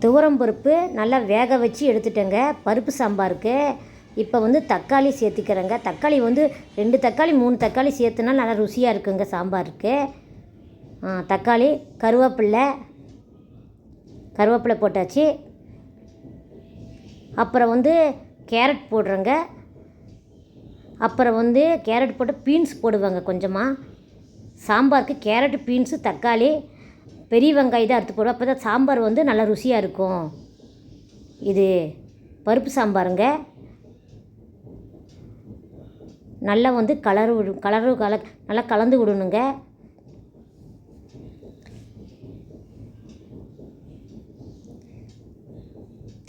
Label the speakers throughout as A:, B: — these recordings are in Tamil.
A: துவரம் பருப்பு நல்லா வேக வச்சு எடுத்துட்டேங்க பருப்பு சாம்பாருக்கு. இப்போ வந்து தக்காளி சேர்த்துக்கிறேங்க. தக்காளி வந்து 2 தக்காளி 3 தக்காளி சேர்த்துனா நல்லா ருசியாக இருக்குங்க சாம்பாருக்கு. தக்காளி கருவேப்பிலை போட்டாச்சு. அப்புறம் வந்து கேரட் போடுறேங்க. அப்புறம் வந்து கேரட் போட்டு பீன்ஸ் போடுவாங்க கொஞ்சமாக. சாம்பாருக்கு கேரட்டு பீன்ஸு தக்காளி பெரிய வெங்காயம் தான் அறுத்து போடுவோம். அப்போ தான் சாம்பார் வந்து நல்லா ருசியாக இருக்கும். இது பருப்பு சாம்பாருங்க. நல்லா வந்து நல்லா கலந்து விடணுங்க.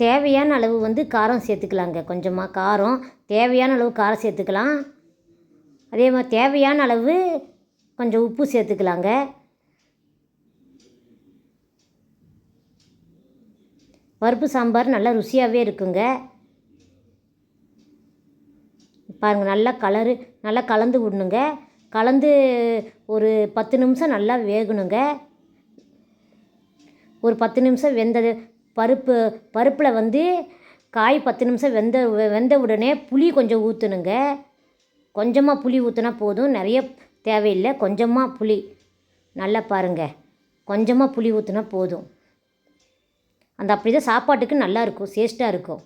A: தேவையான அளவு வந்து காரம் சேர்த்துக்கலாங்க. கொஞ்சமாக காரம் தேவையான அளவு காரம் சேர்த்துக்கலாம். அதே மாதிரி தேவையான அளவு கொஞ்சம் உப்பு சேர்த்துக்கலாங்க. பருப்பு சாம்பார் நல்லா ருசியாகவே இருக்குங்க. பாருங்கள் நல்லா கலந்து விடணுங்க. கலந்து ஒரு 10 நிமிஷம் நல்லா வேகணுங்க. ஒரு 10 நிமிஷம் வெந்தது பருப்பில் வந்து காய் 10 நிமிஷம் வெந்த உடனே புளி கொஞ்சம் ஊற்றணுங்க. கொஞ்சமாக புளி ஊற்றினா போதும், நிறைய தேவையில்லை. கொஞ்சமாக புளி நல்லா பாருங்கள், கொஞ்சமாக புளி ஊற்றினா போதும். அந்த அப்படி தான் சாப்பாட்டுக்கு நல்லாயிருக்கும், டேஸ்ட்டாக இருக்கும்.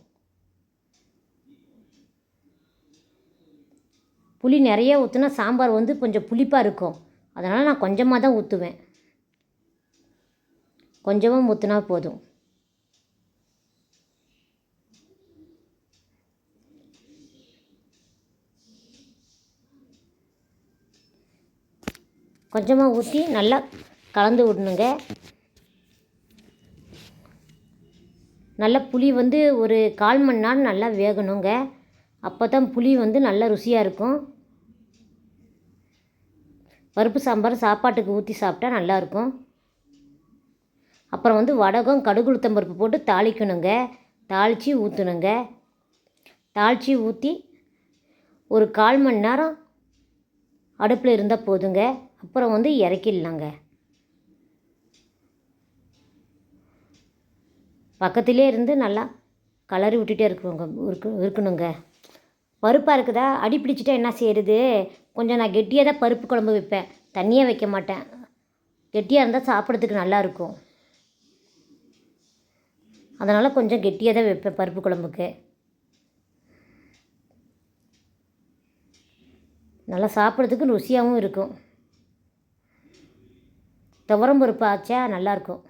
A: புளி நிறைய ஊற்றினா சாம்பார் வந்து கொஞ்சம் புளிப்பாக இருக்கும். அதனால் நான் கொஞ்சமாக தான் ஊற்றுவேன். கொஞ்சமாக ஊற்றினா போதும். கொஞ்சமாக ஊற்றி நல்லா கலந்து விடணுங்க. நல்லா புளி வந்து ஒரு 1/4 மணி நேரம் நல்லா வேகணுங்க. அப்போ தான் புளி வந்து நல்லா ருசியாக இருக்கும். பருப்பு சாம்பார் சாப்பாட்டுக்கு ஊற்றி சாப்பிட்டா நல்லாயிருக்கும். அப்புறம் வந்து வடகம் கடுகு உளுத்தம் பருப்பு போட்டு தாளிக்கணுங்க. தாளித்து ஊற்றணுங்க. தாளித்து ஊற்றி ஒரு 1/4 மணி நேரம் அடுப்பில் இருந்தால் போதுங்க. அப்புறம் வந்து இறக்கிடலாங்க. பக்கத்திலே இருந்து நல்லா கலரி விட்டுட்டே இருக்கணுங்க. பருப்பாக இருக்குதா அடி பிடிச்சிட்டா என்ன செய்கிறது? கொஞ்சம் நான் கெட்டியாக தான் பருப்பு குழம்பு வைப்பேன், தண்ணியாக வைக்க மாட்டேன். கெட்டியாக இருந்தால் சாப்பிட்றதுக்கு நல்லாயிருக்கும். அதனால் கொஞ்சம் கெட்டியாக தான் வைப்பேன் பருப்பு குழம்புக்கு. நல்லா சாப்பிட்றதுக்கு ருசியாகவும் இருக்கும். துவரம் பருப்பு ஆச்சா நல்லாயிருக்கும்.